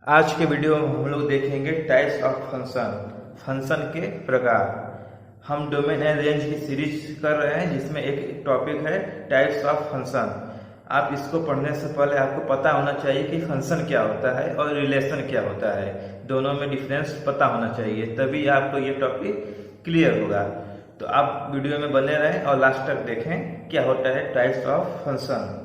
आज के वीडियो में हम लोग देखेंगे टाइप्स ऑफ फंक्शन, फंक्शन के प्रकार। हम डोमेन एंड रेंज की सीरीज कर रहे हैं जिसमें एक टॉपिक है टाइप्स ऑफ फंक्शन। आप इसको पढ़ने से पहले आपको पता होना चाहिए कि फंक्शन क्या होता है और रिलेशन क्या होता है, दोनों में डिफरेंस पता होना चाहिए, तभी आपको ये टॉपिक क्लियर होगा। तो आप वीडियो में बने रहें और लास्ट तक देखें क्या होता है टाइप्स ऑफ फंक्शन।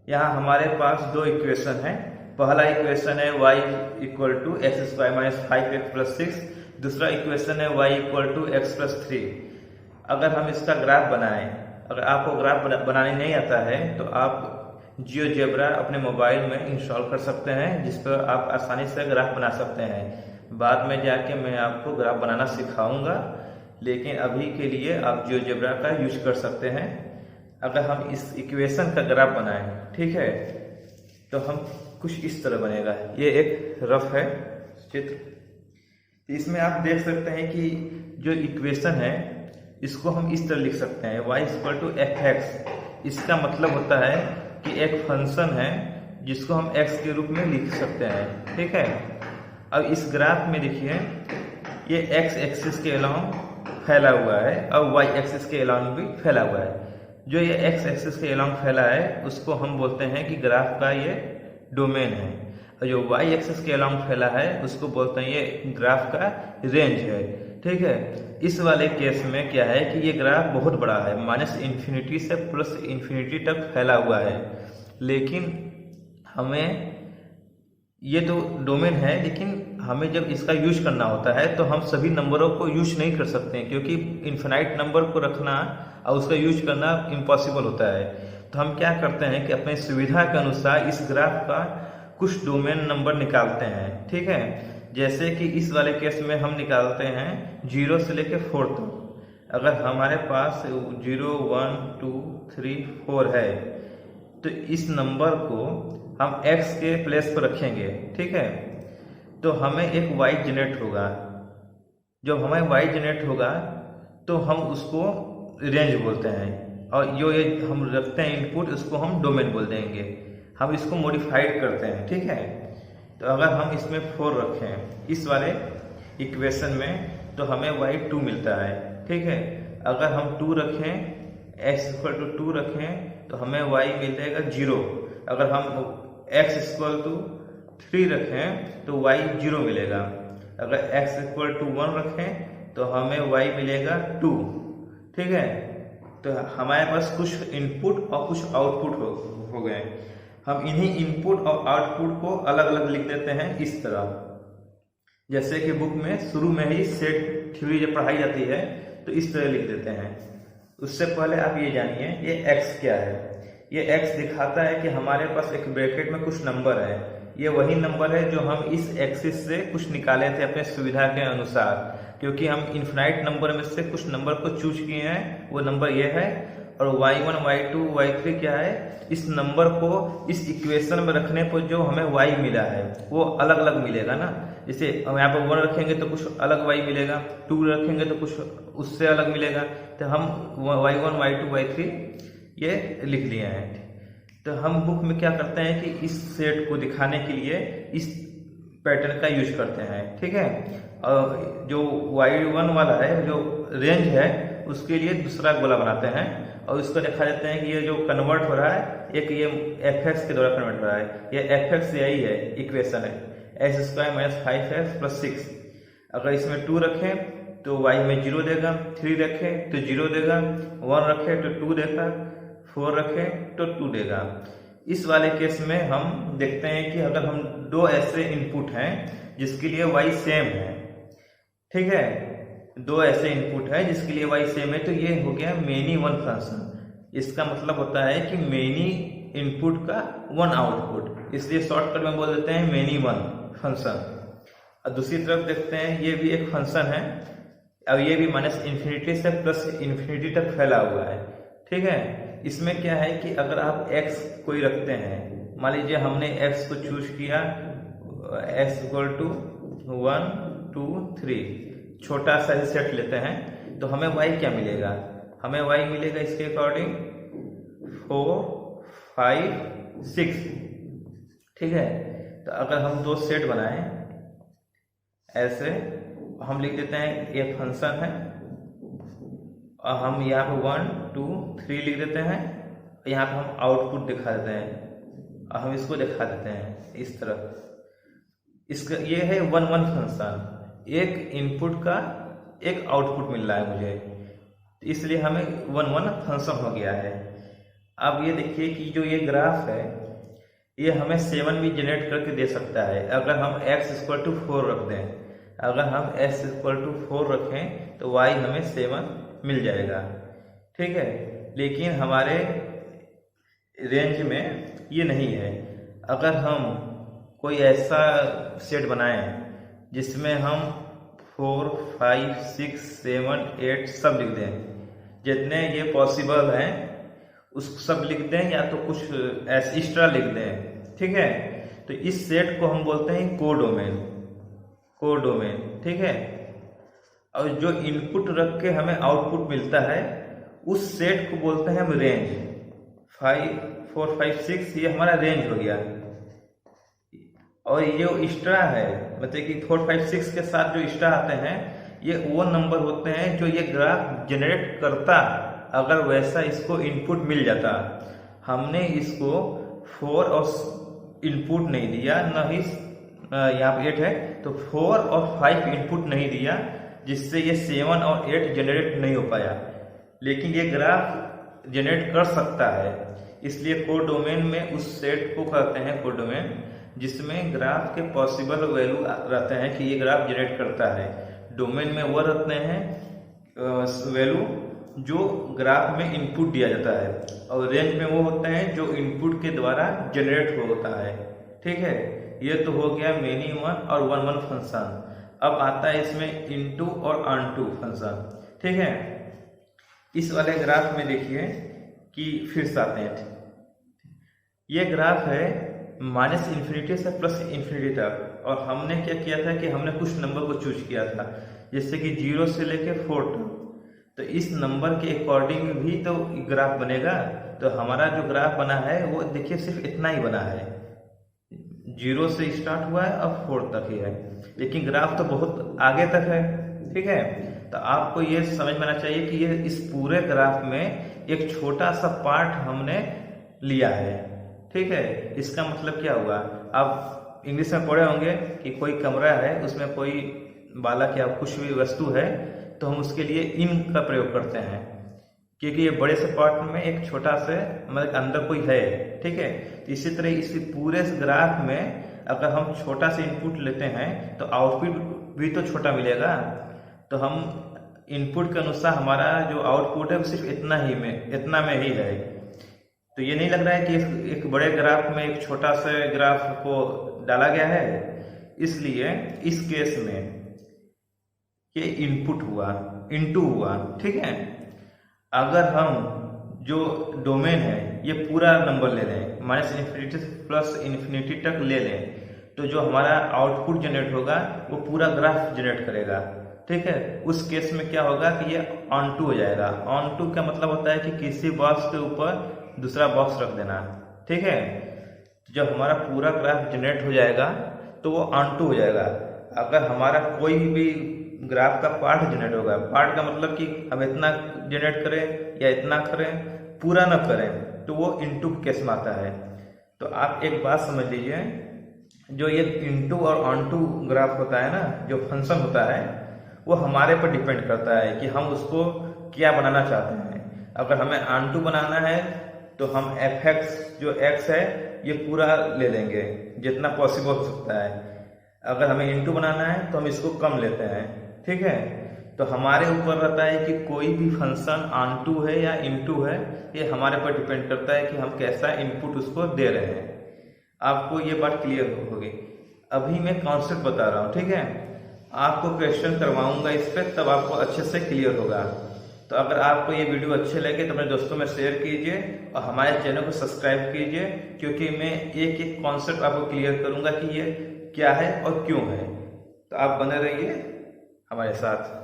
यहाँ हमारे पास दो इक्वेशन है। पहला इक्वेशन है y equal to x square minus 5x plus 6। दूसरा इक्वेशन है y equal to x plus 3। अगर हम इसका ग्राफ बनाएं, अगर आपको ग्राफ बनाने नहीं आता है तो आप जियोजेब्रा अपने मोबाइल में इंस्टॉल कर सकते हैं, जिस पर आप आसानी से ग्राफ बना सकते हैं। बाद में जाके मैं आपको ग्राफ बनाना सिखाऊंगा, लेकिन अभी के लिए आप जियोजेब्रा का यूज कर सकते हैं। अगर हम इस इक्वेशन का ग्राफ बनाएं, ठीक है, तो हम कुछ इस तरह बनेगा। ये एक रफ है चित्र। इसमें आप देख सकते हैं कि जो इक्वेशन है इसको हम इस तरह लिख सकते हैं, y equal to f x. इसका मतलब होता है कि एक फंक्शन है जिसको हम x के रूप में लिख सकते हैं, ठीक है। अब इस ग्राफ में देखिए, ये x एक्सिस के अलोंग फैला हुआ है और y एक्सिस के अलोंग भी फैला हुआ है। जो ये x एक्सिस के अलोंग फैला है उसको हम बोलते हैं कि ग्राफ का ये डोमेन है, और जो y एक्सिस के अलोंग फैला है उसको बोलते हैं ये ग्राफ का रेंज है, ठीक है। इस वाले केस में क्या है कि ये ग्राफ बहुत बड़ा है, माइनस इन्फिनिटी से प्लस इन्फिनिटी तक फैला हुआ है। लेकिन हमें ये तो डोमेन है, लेकिन हमें जब इसका यूज करना होता है तो हम सभी नंबरों को यूज नहीं कर सकते हैं, क्योंकि इन्फिनाइट नंबर को रखना और उसका यूज करना इम्पॉसिबल होता है। तो हम क्या करते हैं कि अपने सुविधा के अनुसार इस ग्राफ का कुछ डोमेन नंबर निकालते हैं, ठीक है। जैसे कि इस वाले केस में हम निकालते हैं 0 से लेकर 4 तक। अगर हमारे पास 0 1 2 3 4 है तो इस नंबर को हम x के प्लेस पर रखेंगे, ठीक है। तो हमें एक y जनरेट होगा। जब हमें y जनरेट होगा तो हम उसको रेंज बोलते हैं, और जो ये हम रखते हैं इनपुट उसको हम डोमेन बोल देंगे। हम इसको मॉडिफाइड करते हैं, ठीक है। तो अगर हम इसमें 4 रखें इस वाले इक्वेशन में तो हमें y2 मिलता है, ठीक है। अगर हम 2 रखें, x इक्वल टू 2 रखें तो हमें y मिलेगा 0। अगर हम x इक्वल टू 3 रखें तो y 0 मिलेगा। अगर x इक्वल टू 1 रखें तो हमें y मिलेगा 2, ठीक है। तो हमारे पास कुछ इनपुट और कुछ आउटपुट हो गए। हम इन्हीं इनपुट और आउटपुट को अलग अलग लिख देते हैं इस तरह। जैसे कि बुक में शुरू में ही सेट थ्योरी जब पढ़ाई जाती है तो इस तरह लिख देते हैं। उससे पहले आप ये जानिए ये x क्या है। ये x दिखाता है कि हमारे पास एक ब्रैकेट में कुछ नंबर है। ये वही नंबर है जो हम इस एक्सिस से कुछ निकाले थे अपने सुविधा के अनुसार, क्योंकि हम इन्फिनाइट नंबर में से कुछ नंबर को चूज किए हैं। वो नंबर ये है, और y1 y2 y3 क्या है, इस नंबर को इस इक्वेशन में रखने पर जो हमें y मिला है वो अलग अलग मिलेगा ना। जैसे हम यहाँ पर 1 रखेंगे तो कुछ अलग y मिलेगा, 2 रखेंगे तो कुछ उससे अलग मिलेगा। तो हम y1 y2 y3 ये लिख लिए हैं। तो हम बुक में क्या करते हैं कि इस सेट को दिखाने के लिए इस पैटर्न का यूज करते हैं, ठीक है। और जो y1 वाला है जो रेंज है उसके लिए दूसरा गोला बनाते हैं और उसको दिखा देते हैं कि ये जो कन्वर्ट हो रहा है, एक ये fx के द्वारा कन्वर्ट हो रहा है। ये fx यही है, इक्वेशन है x square minus 5x plus 6। अगर इसमें 2 रखें तो y में 0 देगा, 3 रखें तो 0 देगा, 1 रखें तो 2 देगा, 4 रखें तो 2 देगा। इस वाले केस में हम देखते हैं कि अगर हम दो ऐसे इनपुट हैं जिसके लिए y सेम है, ठीक है, दो ऐसे इनपुट है जिसके लिए y सेम है, तो ये हो गया मेनी वन फंक्शन। इसका मतलब होता है कि मेनी इनपुट का 1 आउटपुट, इसलिए शॉर्टकट में बोल देते हैं मेनी वन फंक्शन। और दूसरी तरफ देखते हैं ये भी एक फंक्शन है, अब ये भी माइनस इन्फिनिटी से प्लस इन्फिनिटी तक फैला हुआ है, ठीक है। इसमें क्या है कि अगर आप x कोई रखते हैं, मान लीजिए हमने x को चूज किया x इक्वल टू 1 2 3, छोटा सा सेट लेते हैं तो हमें y क्या मिलेगा, हमें y मिलेगा इसके अकॉर्डिंग 4, 5, 6। ठीक है, तो अगर हम दो सेट बनाएं ऐसे, हम लिख देते हैं ये फंक्शन है और हम यहाँ पे 1, 2, 3 लिख देते हैं। यहाँ पे हम आउटपुट दिखा देते हैं और हम इसको दिखा देते हैं इस तरफ। इसका ये है 1, 1 फंक्शन, एक इनपुट का एक आउटपुट मिल रहा है मुझे, इसलिए हमें 1, 1 फंक्शन हो गया है। अब ये देखिए कि जो ये ग्राफ है ये हमें 7 भी जनरेट करके दे सकता है अगर हम x=4 रख दें। अगर हम x=4 रखें तो y हमें 7 मिल जाएगा। ठीक है, लेकिन हमारे रेंज में ये नहीं है। अगर हम कोई ऐसा सेट बनाएं जिसमें हम 4, 5, 6, 7, 8 सब लिख दें, जितने ये पॉसिबल हैं उस सब लिख दें या तो कुछ एक्स्ट्रा लिख दें। ठीक है, तो इस सेट को हम बोलते हैं कोडोमेन। ठीक है, और जो इनपुट रख के हमें आउटपुट मिलता है उस सेट को बोलते हैं हम रेंज। 5, 4, 5, 6 ये हमारा रेंज हो गया। और ये जो एक्स्ट्रा है, मतलब कि 4, 5, 6 के साथ जो एक्स्ट्रा आते हैं ये वो नंबर होते हैं जो ये ग्राफ जनरेट करता अगर वैसा इसको इनपुट मिल जाता। हमने इसको 4 और इनपुट नहीं दिया, न ही यहाँ पे 8 है तो 4 और 5 इनपुट नहीं दिया, जिससे ये 7 और 8 जनरेट नहीं हो पाया। लेकिन ये ग्राफ जनरेट कर सकता है, इसलिए कोडोमेन में उस सेट को कहते हैं कोडोमेन, जिसमें ग्राफ के पॉसिबल वैल्यू रहते हैं कि ये ग्राफ जनरेट करता है। डोमेन में वो रहते हैं वैल्यू जो ग्राफ में इनपुट दिया जाता है, और रेंज में वो होते हैं जो इनपुट के द्वारा जनरेट होता है। ठीक है, ये तो हो गया मेनी 1 और 1, 1 फंक्शन। अब आता है इसमें इनटू और ऑनटू फंक्शन। ठीक है, इस वाले ग्राफ में देखिए कि फिर से आते हैं। ये ग्राफ है -∞ से +∞ तक, और हमने क्या किया था कि हमने कुछ नंबर को चूज किया था, जैसे कि 0 से लेके 4 तक। तो इस नंबर के अकॉर्डिंग भी तो ग्राफ बनेगा। तो हमारा जो ग्राफ बना है वो देखिए सिर्फ इतना ही बना है, 0 से स्टार्ट हुआ है और 4 तक ही है, लेकिन ग्राफ तो बहुत आगे तक है। ठीक है, तो आपको ये समझ में आना चाहिए कि ये इस पूरे ग्राफ में एक छोटा सा पार्ट हमने लिया है। ठीक है, इसका मतलब क्या हुआ, आप इंग्लिश में पढ़े होंगे कि कोई कमरा है, उसमें कोई बालक या कुछ भी वस्तु है, तो हम उसके लिए इन का प्रयोग करते हैं, क्योंकि ये बड़े से पार्ट में एक छोटा से मतलब अंदर कोई है। ठीक है, तो इसी तरह इस पूरे ग्राफ में अगर हम छोटा सा इनपुट लेते हैं तो आउटपुट भी तो छोटा मिलेगा। तो हम इनपुट के अनुसार हमारा जो आउटपुट है वो सिर्फ इतना में ही है। तो ये नहीं लग रहा है कि एक बड़े ग्राफ में एक छोटा सा ग्राफ को डाला गया है। इसलिए इस केस में ये इनपुट हुआ, इनटू हुआ। ठीक है, अगर हम जो डोमेन है ये पूरा नंबर ले लें, -∞ से +∞ तक ले लें, तो जो हमारा आउटपुट जनरेट होगा वो पूरा ग्राफ जनरेट करेगा। ठीक है, उस केस में क्या होगा कि ये ऑन टू हो जाएगा। ऑन टू का मतलब होता है कि किसी बॉक्स के ऊपर दूसरा बॉक्स रख देना। ठीक है, जब हमारा पूरा ग्राफ जनरेट हो जाएगा तो वो ऑन टू हो जाएगा। अगर हमारा कोई भी ग्राफ का पार्ट जनरेट होगा, पार्ट का मतलब कि हम इतना जनरेट करें या इतना करें, पूरा ना करें, तो वो इनटू केस में आता है। तो आप एक बात समझ लीजिए, जो ये इनटू और ऑनटू ग्राफ होता है ना, जो फंक्शन होता है, वो हमारे पर डिपेंड करता है कि हम उसको क्या बनाना चाहते हैं। अगर हमें ऑनटू बनाना है तो हम fx जो x है ये पूरा ले लेंगे जितना पॉसिबल हो सकता है। अगर हमें इनटू बनाना है तो हम इसको कम लेते हैं। ठीक है, तो हमारे ऊपर रहता है कि कोई भी फंक्शन ऑनटू है या इनटू है, ये हमारे पर डिपेंड करता है कि हम कैसा इनपुट उसको दे रहे हैं। आपको ये बात क्लियर होगी। अभी मैं कॉन्सेप्ट बता रहा हूँ। ठीक है, आपको क्वेश्चन करवाऊंगा इस पर, तब आपको अच्छे से क्लियर होगा। तो अगर आपको ये वीडियो अच्छे लगे तो अपने दोस्तों में शेयर कीजिए और हमारे चैनल को सब्सक्राइब कीजिए, क्योंकि मैं एक एक कॉन्सेप्ट आपको क्लियर करूंगा कि ये क्या है और क्यों है। तो आप बने रहिए हमारे साथ।